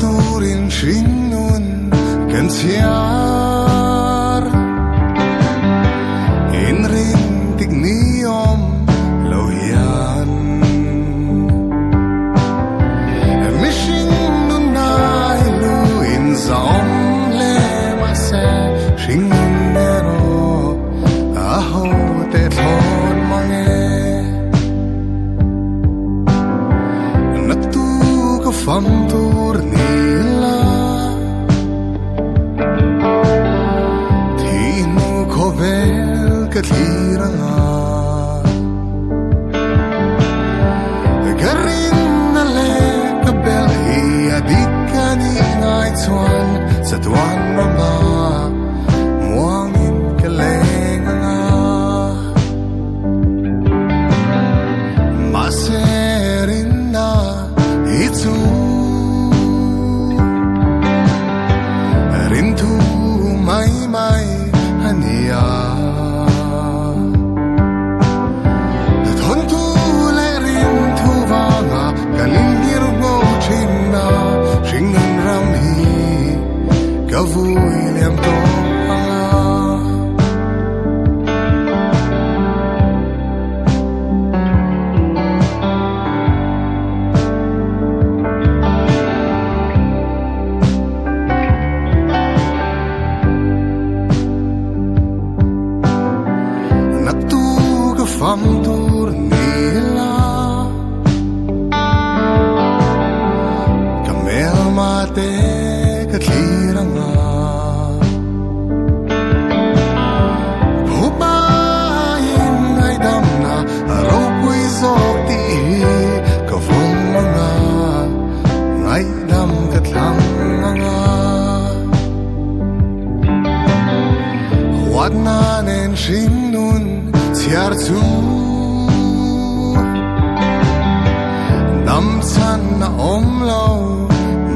turin shing nun kan siar in ring tik niom lo hian mishing nun nai lu in zaom le ma se shing nun nero a ho te thon mange na tu ka fam tur ni la thi nu ko vel ka thira garin na le ka bel hi adikani ngai chuan sa tuan rama muang in ka leng nga ma serin na itu rin thu mai mai hania thon thu le rin thu wanga kalin hir go chinna shingan ram hi ka vui lem to anga fam tur nila kamel mate katliranga hubayin ay damna araw ko'y zokti kafong mga ngay dam katlang nga wad nanen shing nun siar zu nam san na omlo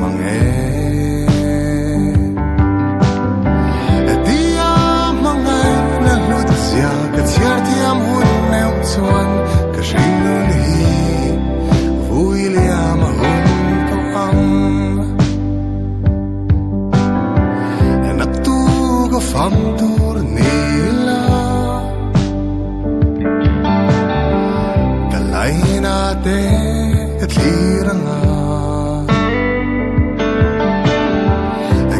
mange dia mangai na lut sia ka siar tiam hun neu chuan ka shing nun hi vui liam hun ko ang na tu ka fam tur nila te katliranga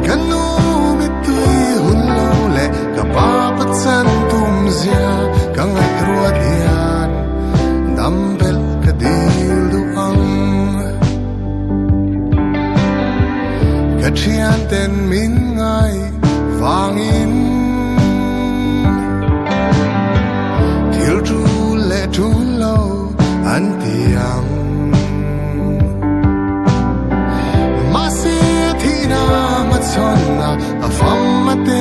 kanu mitui hunlo le kapapat san tumzia kangai ruat hian dambel kadil duang kachian ten min ngai wangin til tu le tu lo an tiang ma se thi na ma chon na a fam ma te